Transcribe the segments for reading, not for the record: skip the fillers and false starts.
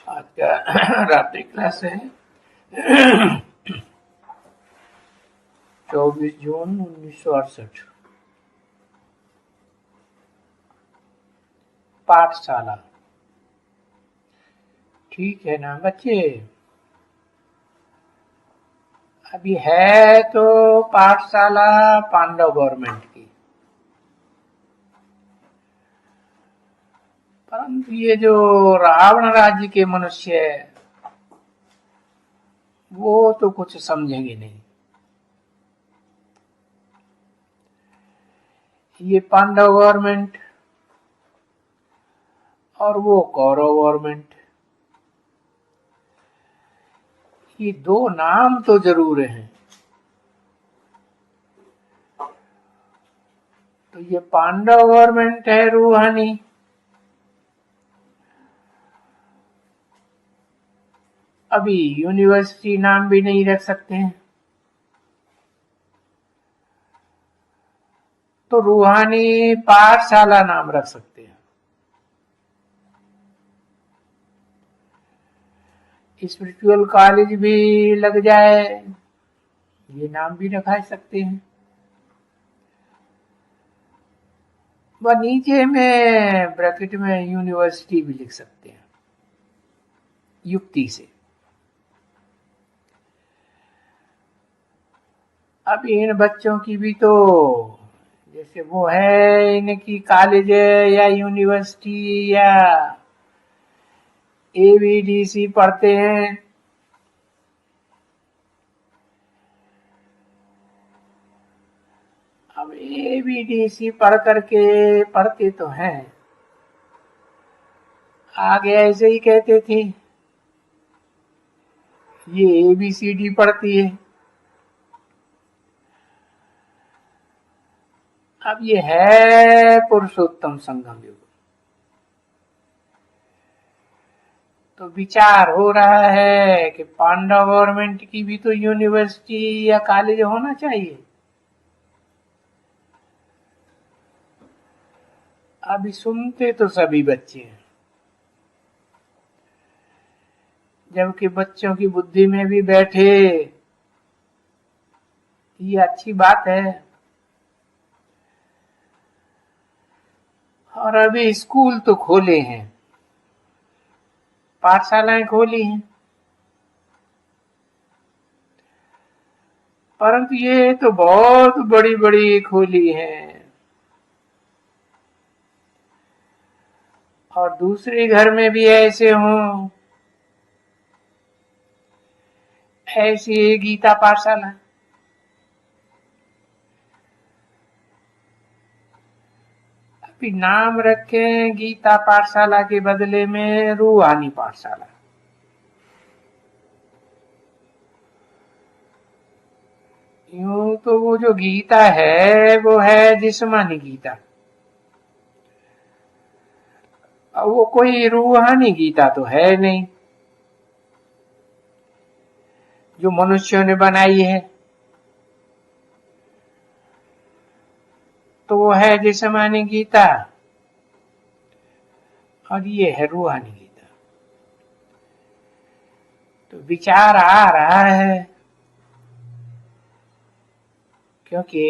आज का रात्रि क्लास है 24 जून 1968। पाठशाला। ठीक है ना बच्चे? अभी है तो पाठशाला पांडव गवर्नमेंट की, परंतु ये जो रावण राज्य के मनुष्य है वो तो कुछ समझेंगे नहीं। ये पांडव गवर्नमेंट और वो कौरव गवर्नमेंट, ये दो नाम तो जरूर हैं। तो ये पांडव गवर्नमेंट है रूहानी, अभी यूनिवर्सिटी नाम भी नहीं रख सकते हैं, तो रूहानी पाठशाला नाम रख सकते हैं। स्पिरिचुअल कॉलेज भी लग जाए, ये नाम भी रखा सकते हैं। वह नीचे में ब्रैकेट में यूनिवर्सिटी भी लिख सकते हैं युक्ति से। अब इन बच्चों की भी तो जैसे वो है इनकी कॉलेज या यूनिवर्सिटी या एबीडीसी पढ़ते हैं, अब एबीडीसी पढ़ करके पढ़ते तो हैं, आगे ऐसे ही कहते थे ये एबीसीडी पढ़ती है। अब ये है पुरुषोत्तम संगम युग, तो विचार हो रहा है कि पांडव गवर्नमेंट की भी तो यूनिवर्सिटी या कॉलेज होना चाहिए। अभी सुनते तो सभी बच्चे हैं, जबकि बच्चों की बुद्धि में भी बैठे ये अच्छी बात है। और अभी स्कूल तो खोले हैं, पाठशालाएं खोली हैं, परंतु ये तो बहुत बड़ी बड़ी खोली हैं। और दूसरे घर में भी ऐसे हों, ऐसी गीता पाठशाला, अभी नाम रखें गीता पाठशाला के बदले में रूहानी पाठशाला। यूं तो वो जो गीता है वो है जिस्मानी गीता, और वो कोई रूहानी गीता तो है नहीं जो मनुष्यों ने बनाई है, तो वो है जिस्मानी गीता और ये है रूहानी गीता। तो विचार आ रहा है, क्योंकि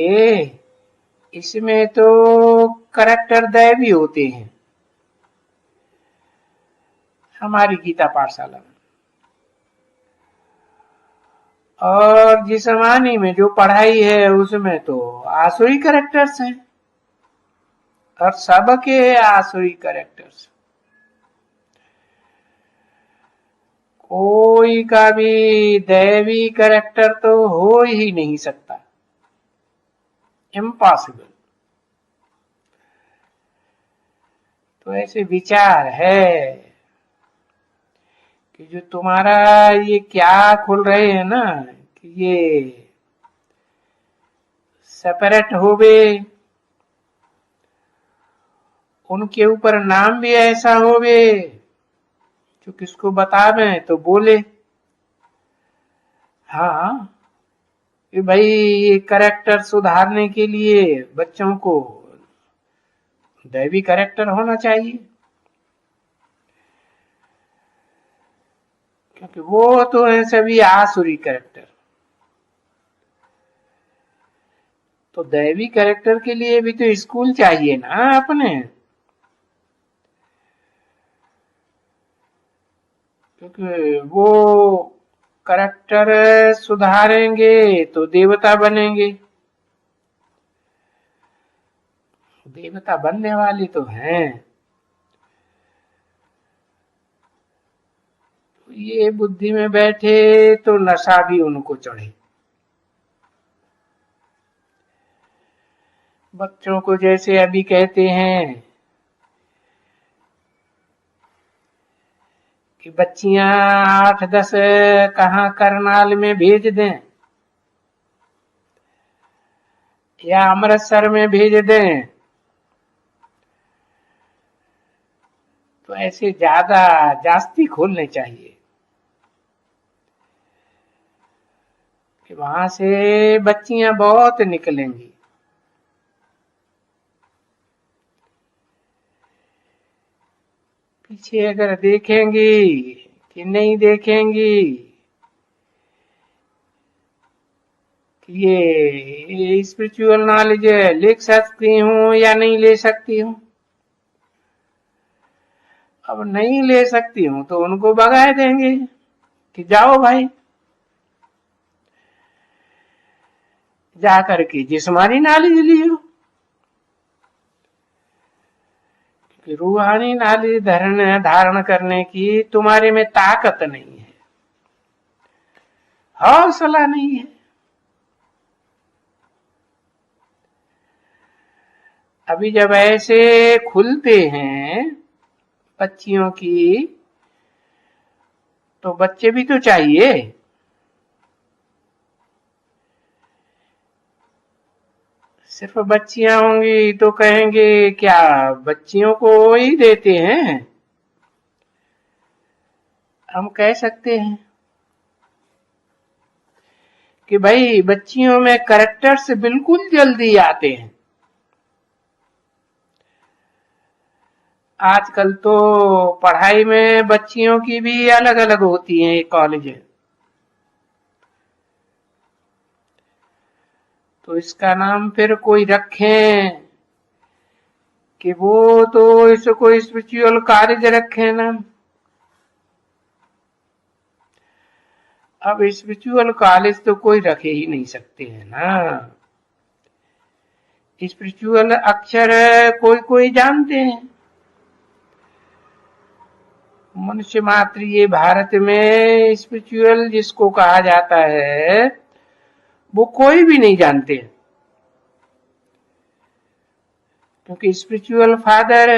इसमें तो करैक्टर दैवी होते हैं हमारी गीता पाठशाला में, और जिस्मानी में जो पढ़ाई है उसमें तो आसुरी कैरेक्टर्स हैं, और सबके आसुरी कैरेक्टर्स, कोई का भी दैवी कैरेक्टर तो हो ही नहीं सकता, इम्पॉसिबल। तो ऐसे विचार है कि जो तुम्हारा ये क्या खोल रहे हैं ना कि ये सेपरेट हो गए, उनके ऊपर नाम भी ऐसा हो गए जो किसको बतावे तो बोले हाँ कि भाई ये कैरेक्टर सुधारने के लिए बच्चों को दैवी कैरेक्टर होना चाहिए। क्योंकि वो तो है सभी आसुरी कैरेक्टर। तो दैवी कैरेक्टर के लिए भी तो स्कूल चाहिए ना अपने, क्योंकि वो कैरेक्टर सुधारेंगे तो देवता बनेंगे। देवता बनने वाली तो हैं। ये बुद्धि में बैठे तो नशा भी उनको चढ़े। बच्चों को जैसे अभी कहते हैं कि बच्चियां 8-10 कहाँ करनाल में भेज दें या अमृतसर में भेज दें, तो ऐसे ज्यादा जास्ती खोलने चाहिए कि वहां से बच्चियां बहुत निकलेंगी। पीछे अगर देखेंगी कि नहीं देखेंगी कि ये स्पिरिचुअल नॉलेज ले सकती हूँ या नहीं ले सकती हूँ। अब नहीं ले सकती हूँ तो उनको भगा देंगे कि जाओ भाई, जा करके जिस्मानी नॉलेज लियो, कि रूहानी नॉलेज धारण करने की तुम्हारे में ताकत नहीं है, हौसला नहीं है। अभी जब ऐसे खुलते हैं बच्चियों की, तो बच्चे भी तो चाहिए। सिर्फ बच्चियां होंगी तो कहेंगे क्या बच्चियों को ही देते हैं। हम कह सकते हैं कि भाई बच्चियों में कैरेक्टर्स बिल्कुल जल्दी आते हैं। आजकल तो पढ़ाई में बच्चियों की भी अलग अलग होती हैं कॉलेज, तो इसका नाम फिर कोई रखें कि वो तो इसको स्पिरिचुअल कॉलेज रखे ना। अब स्पिरिचुअल कॉलेज तो कोई रखे ही नहीं सकते हैं ना। स्पिरिचुअल अक्षर कोई कोई जानते हैं, मनुष्य मात्र ये भारत में स्पिरिचुअल जिसको कहा जाता है वो कोई भी नहीं जानते, क्योंकि स्पिरिचुअल फादर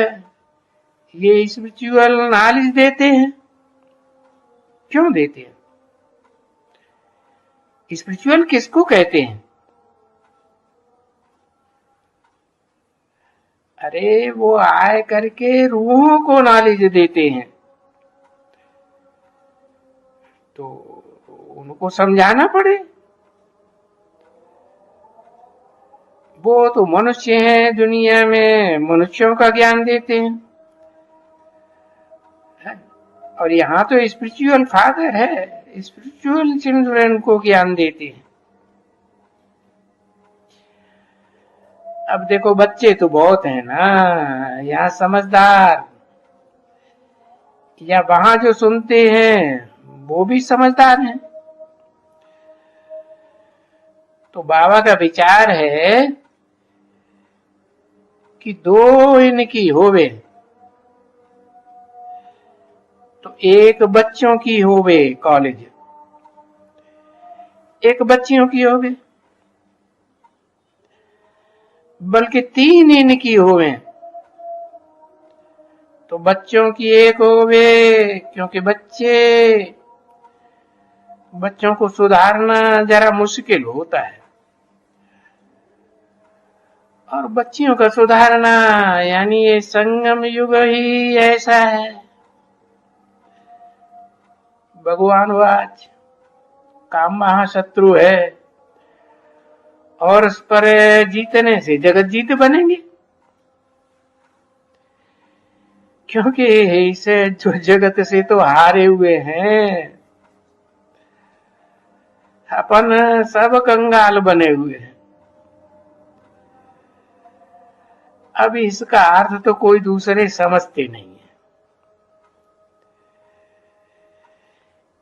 ये स्पिरिचुअल नॉलेज देते हैं। क्यों देते हैं? स्पिरिचुअल किसको कहते हैं? अरे वो आए करके रूहों को नॉलेज देते हैं, तो उनको समझाना पड़े। वो तो मनुष्य हैं, दुनिया में मनुष्यों का ज्ञान देते हैं, और यहाँ तो स्पिरिचुअल फादर है, स्पिरिचुअल चिल्ड्रन को ज्ञान देते हैं। अब देखो बच्चे तो बहुत हैं ना यहाँ समझदार, या वहां जो सुनते हैं वो भी समझदार हैं। तो बाबा का विचार है कि दो इनकी होवे, तो एक बच्चों की होवे कॉलेज, एक बच्चियों की होवे, बल्कि 3 इनकी होवे। तो बच्चों की एक होवे, क्योंकि बच्चों को सुधारना जरा मुश्किल होता है, और बच्चियों का सुधारना यानी ये संगम युग ही ऐसा है। भगवान वाच काम महाशत्रु है, और उस पर जीतने से जगत जीत बनेंगे, क्योंकि इस जो जगत से तो हारे हुए हैं। अपन सब कंगाल बने हुए हैं। अब इसका अर्थ तो कोई दूसरे समझते नहीं है।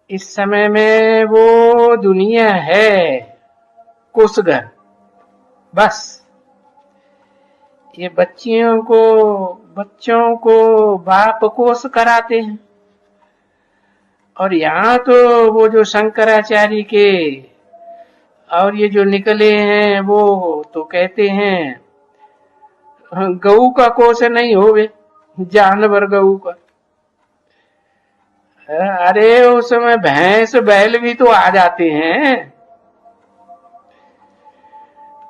इस समय में वो दुनिया है कोसगर, बस। ये बच्चों को बाप कोस कराते हैं। और यहाँ तो वो जो शंकराचार्य के और ये जो निकले हैं वो तो कहते हैं गऊ का कोस नहीं होवे, जानवर गऊ का। अरे उस समय भैंस बैल भी तो आ जाते हैं।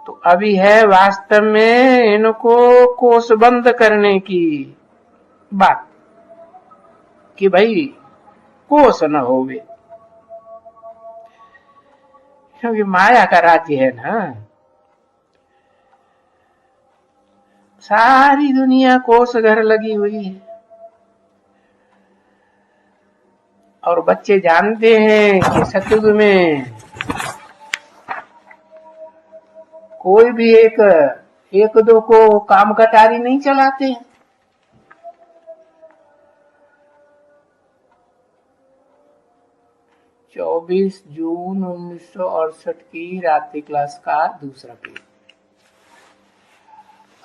तो अभी है वास्तव में इनको कोस बंद करने की बात, कि भाई कोस न होवे, क्योंकि माया का राज्य है ना। सारी दुनिया कोस घर लगी हुई है। और बच्चे जानते हैं कि सतयुग में कोई भी एक दो को काम कटारी नहीं चलाते हैं। चौबीस जून 1968 की रात्रि क्लास का दूसरा पेज।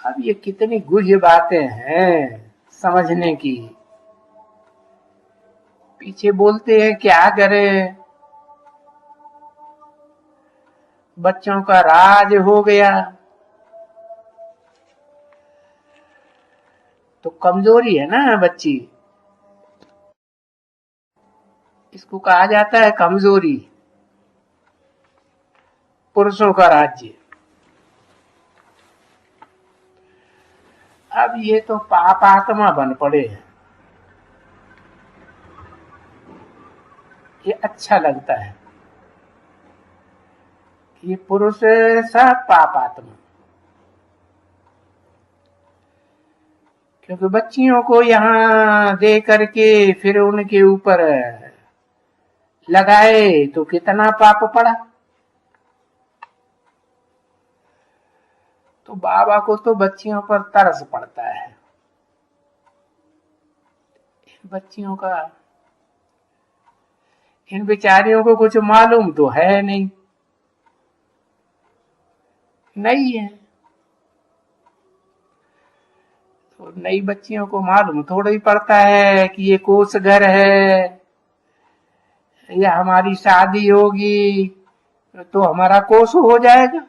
अब ये कितनी गुह्य बातें हैं समझने की। पीछे बोलते हैं क्या करें, बच्चों का राज हो गया। तो कमजोरी है ना बच्ची, इसको कहा जाता है कमजोरी। पुरुषों का राज्य। अब ये तो पापात्मा बन पड़े हैं। ये अच्छा लगता है, ये पुरुष सब पापात्मा। क्योंकि बच्चियों को यहाँ दे करके फिर उनके ऊपर लगाए तो कितना पाप पड़ा। तो बाबा को तो बच्चियों पर तरस पड़ता है। बच्चियों का, इन बेचारियों को कुछ मालूम तो है नहीं है। तो नई बच्चियों को मालूम थोड़ा ही पड़ता है कि ये कोस घर है, या हमारी शादी होगी तो हमारा कोस हो जाएगा।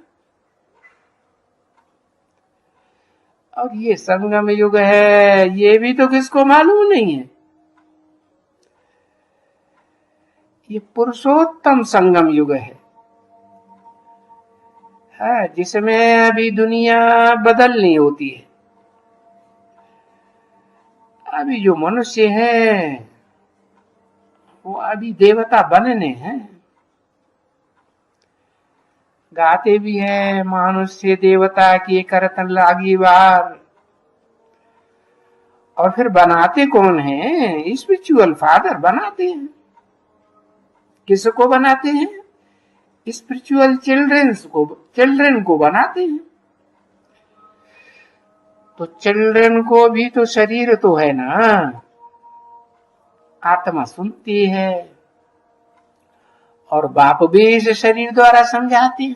और ये संगम युग है, ये भी तो किसको मालूम नहीं है। ये पुरुषोत्तम संगम युग है, जिसमें अभी दुनिया बदलनी होती है। अभी जो मनुष्य हैं वो अभी देवता बनने हैं। गाते भी हैं मनुष्य देवता की करतन लागी बार। और फिर बनाते कौन है? स्पिरिचुअल फादर बनाते हैं। किसको बनाते हैं? स्पिरिचुअल चिल्ड्रन को बनाते हैं। तो चिल्ड्रन को भी तो शरीर तो है ना, आत्मा सुनती है और बाप भी इस शरीर द्वारा समझाते हैं।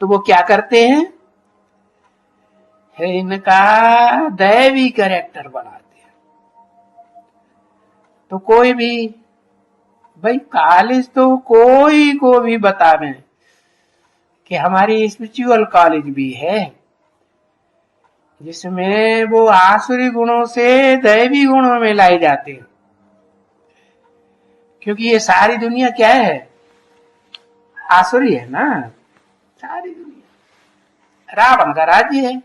तो वो क्या करते हैं? है इनका दैवी कैरेक्टर बनाते हैं। तो कोई भी भाई कॉलेज तो कोई को भी बतावे कि हमारी स्पिरिचुअल कॉलेज भी है, जिसमें वो आसुरी गुणों से दैवी गुणों में लाए जाते हैं। क्योंकि ये सारी दुनिया क्या है? आसुरी है ना। सारी दुनिया रावण का राज्य है।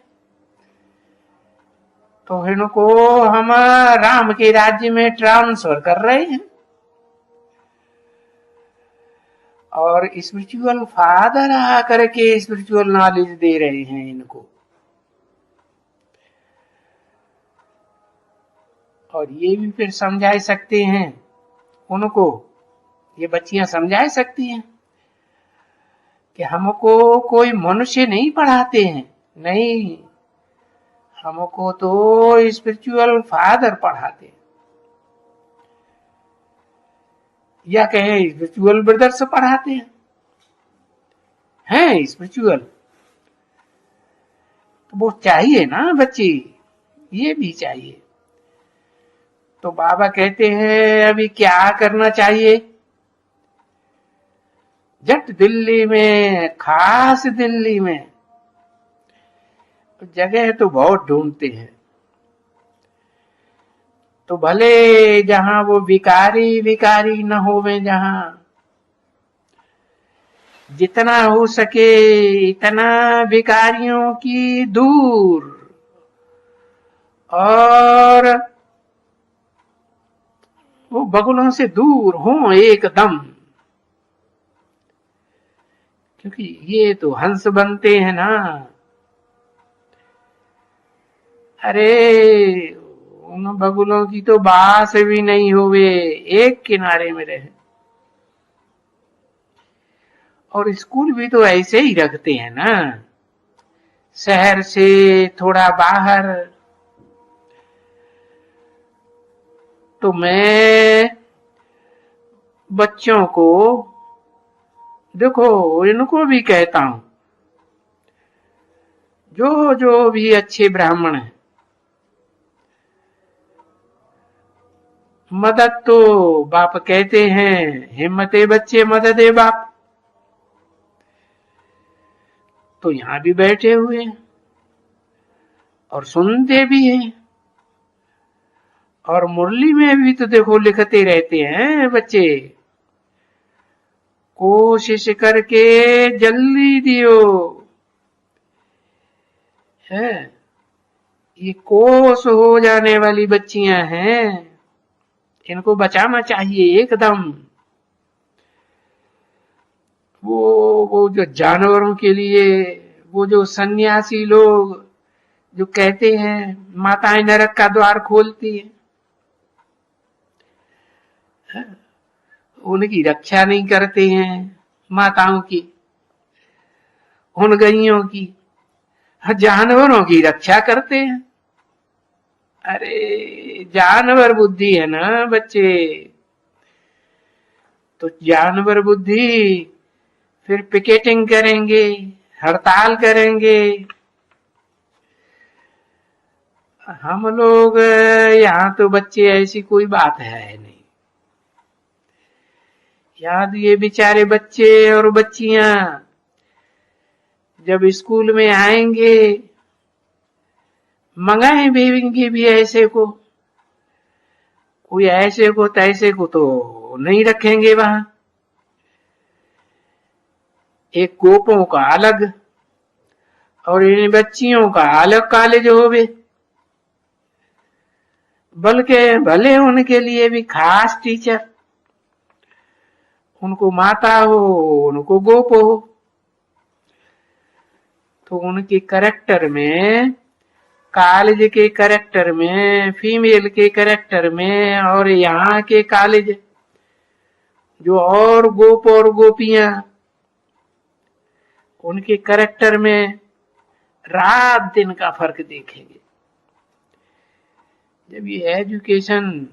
तो इनको हम राम के राज्य में ट्रांसफर कर रहे हैं। और स्पिरिचुअल फादर आकर के स्पिरिचुअल नॉलेज दे रहे हैं इनको। और ये भी फिर समझा सकते हैं उनको ये बच्चियां समझा सकती हैं कि हमको कोई मनुष्य नहीं पढ़ाते हैं, नहीं, हमको तो स्पिरिचुअल फादर पढ़ाते हैं, या कहें स्पिरिचुअल ब्रदर्स पढ़ाते हैं स्पिरिचुअल। तो वो चाहिए ना बच्ची, ये भी चाहिए। तो बाबा कहते हैं अभी क्या करना चाहिए? जट दिल्ली में, खास दिल्ली में जगह तो बहुत ढूंढते हैं, तो भले जहां वो विकारी न होवे, जहां जितना हो सके इतना विकारियों की दूर और वो बगुलों से दूर हो एकदम, क्योंकि ये तो हंस बनते हैं ना। अरे उन बगुलों की तो बास भी नहीं होवे, एक किनारे में रहे। और स्कूल भी तो ऐसे ही रखते हैं ना, शहर से थोड़ा बाहर। तो मैं बच्चों को देखो, इनको भी कहता हूं, जो जो भी अच्छे ब्राह्मण हैं, मदद तो बाप कहते हैं, हिम्मते बच्चे मदद है बाप। तो यहां भी बैठे हुए हैं और सुनते भी हैं, और मुरली में भी तो देखो लिखते रहते हैं बच्चे, कोशिश करके जल्दी दियो है। ये कोस हो जाने वाली बच्चियां हैं, इनको बचाना चाहिए एकदम। वो जो जानवरों के लिए, वो जो सन्यासी लोग जो कहते हैं माताएं नरक का द्वार खोलती है, उनकी रक्षा नहीं करते हैं, माताओं की, उन गैयों की, जानवरों की रक्षा करते हैं। अरे जानवर बुद्धि है ना बच्चे, तो जानवर बुद्धि फिर पिकेटिंग करेंगे, हड़ताल करेंगे। हम लोग यहाँ तो बच्चे ऐसी कोई बात है नहीं। याद ये बेचारे बच्चे और बच्चियां जब स्कूल में आएंगे, मंगाए भेजेंगे भी ऐसे को, कोई ऐसे को तैसे को तो नहीं रखेंगे वहां। एक गोपों का अलग और इन बच्चियों का अलग कॉलेज होवे, बल्कि भले उनके लिए भी खास टीचर, उनको माता हो उनको गोप हो, तो उनके करेक्टर में, कॉलेज के करेक्टर में, फीमेल के करेक्टर में, और यहाँ के कॉलेज जो और गोप और गोपियां, उनके करेक्टर में रात दिन का फर्क देखेंगे। जब ये एजुकेशन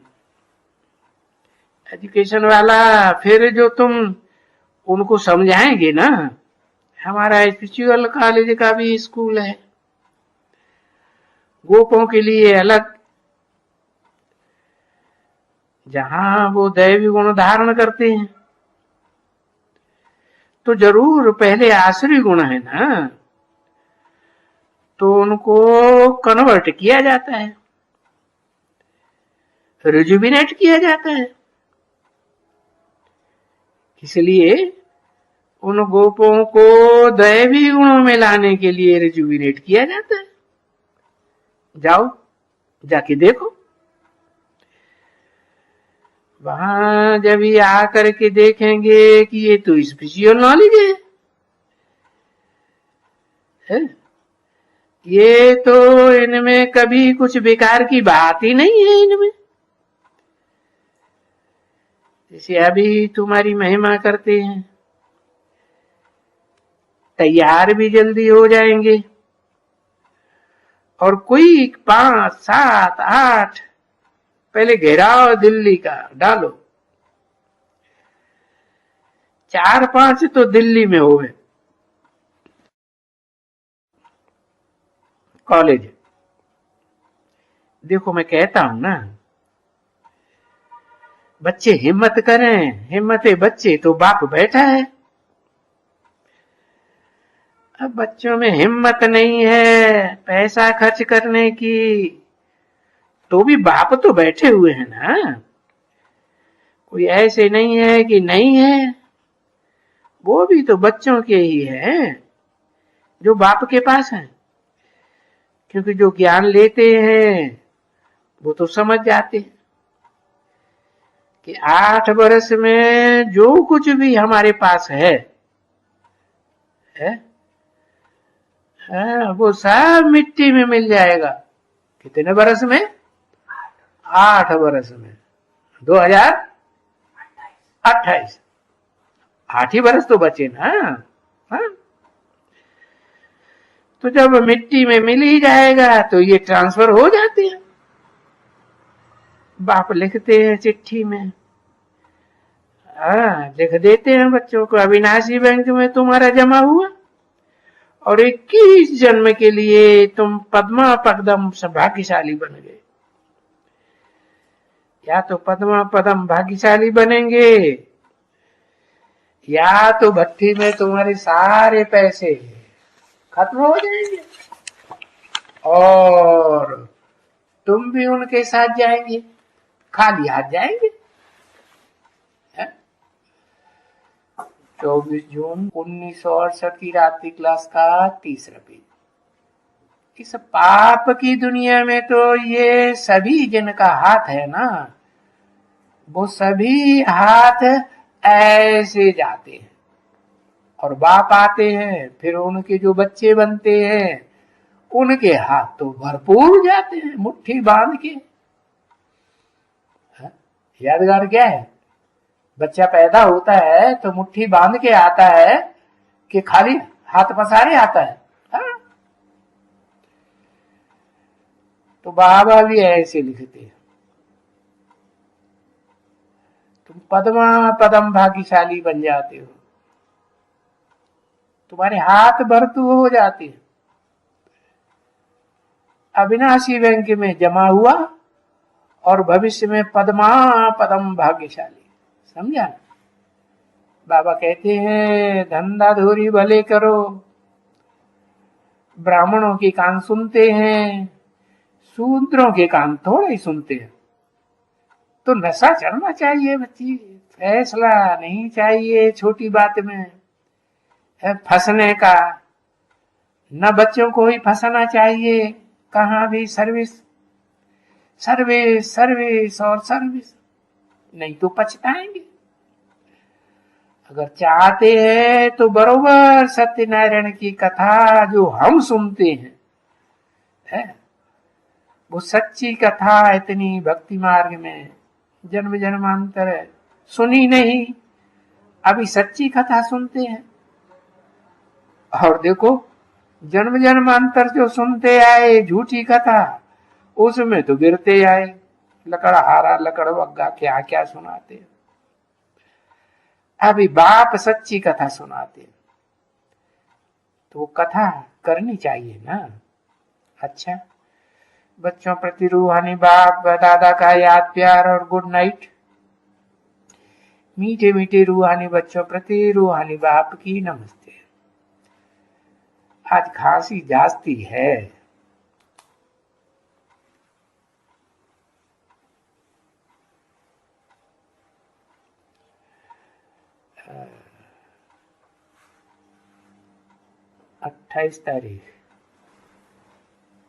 वाला, फिर जो तुम उनको समझाएंगे ना, हमारा स्पिरिचुअल कॉलेज का भी स्कूल है, गोपों के लिए अलग, जहां वो दैवी गुण धारण करते हैं, तो जरूर पहले आसुरी गुण है ना, तो उनको कन्वर्ट किया जाता है, रिजुविनेट किया जाता है। इसलिए उन गोपों को दैवी गुणों में लाने के लिए रिजुविनेट किया जाता है। जाओ जाके देखो, वहां जब ये आकर के देखेंगे कि ये तो स्पिरिचुअल नॉलेज है, ये तो इनमें कभी कुछ बेकार की बात ही नहीं है। इनमें जैसे अभी तुम्हारी महिमा करते हैं, तैयार भी जल्दी हो जाएंगे, और कोई 5, 7, 8 पहले घेराव दिल्ली का डालो, 4, 5 तो दिल्ली में हो गए कॉलेज। देखो मैं कहता हूं ना, बच्चे हिम्मत करें, हिम्मत बच्चे तो बाप बैठा है। अब बच्चों में हिम्मत नहीं है पैसा खर्च करने की, तो भी बाप तो बैठे हुए हैं ना। कोई ऐसे नहीं है कि नहीं है, वो भी तो बच्चों के ही हैं जो बाप के पास हैं। क्योंकि जो ज्ञान लेते हैं वो तो समझ जाते हैं कि 8 वर्ष में जो कुछ भी हमारे पास है, वो सब मिट्टी में मिल जाएगा। कितने बरस में? 8 वर्ष में, 2028, 8 ही बरस तो बचे ना। हाँ? तो जब मिट्टी में मिल ही जाएगा तो ये ट्रांसफर हो जाते हैं। बाप लिखते हैं चिट्ठी में, लिख देते हैं बच्चों को, अविनाशी बैंक में तुम्हारा जमा हुआ और 21 जन्म के लिए तुम पद्मा पदम भाग्यशाली बन गए। या तो पद्मा पदम भाग्यशाली बनेंगे, या तो भट्टी में तुम्हारे सारे पैसे खत्म हो जाएंगे और तुम भी उनके साथ जाएंगे, खाली हाथ जाएंगे। 24 जून 1968 की रात्रि क्लास का 3रा पेज। इस पाप की दुनिया में तो ये सभी जिनका हाथ है ना, वो सभी हाथ ऐसे जाते हैं और बाप आते हैं, फिर उनके जो बच्चे बनते हैं उनके हाथ तो भरपूर जाते हैं मुट्ठी बांध के। यादगार क्या है? बच्चा पैदा होता है तो मुट्ठी बांध के आता है कि खाली हाथ पसारे आता है? तो बाबा भी ऐसे लिखते हैं, तुम पद्मा पदम भाग्यशाली बन जाते हो, तुम्हारे हाथ भरतू हो जाते हैं। अविनाशी बैंक में जमा हुआ और भविष्य में पद्मा पदम भाग्यशाली। समझा? बाबा कहते हैं धंधा धूरी भले करो, ब्राह्मणों के कान सुनते हैं, शूद्रों के कान थोड़े ही सुनते हैं। तो नशा चढ़ना चाहिए बच्ची, फैसला नहीं चाहिए छोटी बात में फंसने का। न बच्चों को ही फंसाना चाहिए, कहां भी सर्विस सर्विस सर्विस और सर्विस, नहीं तो पछताएंगे। अगर चाहते हैं तो बरोबर सत्यनारायण की कथा जो हम सुनते हैं, वो सच्ची कथा इतनी भक्ति मार्ग में जन्म जन्मांतर सुनी नहीं, अभी सच्ची कथा सुनते हैं। और देखो जन्म जन्मांतर जो सुनते आए झूठी कथा, उसमें तो गिरते आए, लकड़हारा लकड़ वग्गा क्या क्या सुनाते। अभी बाप सच्ची कथा सुनाते, तो वो कथा करनी चाहिए ना। अच्छा, बच्चों प्रति रूहानी बाप दादा का याद प्यार और गुड नाइट। मीठे मीठे रूहानी बच्चों प्रति रूहानी बाप की नमस्ते। आज खांसी जास्ती है, अ, 28 तारीख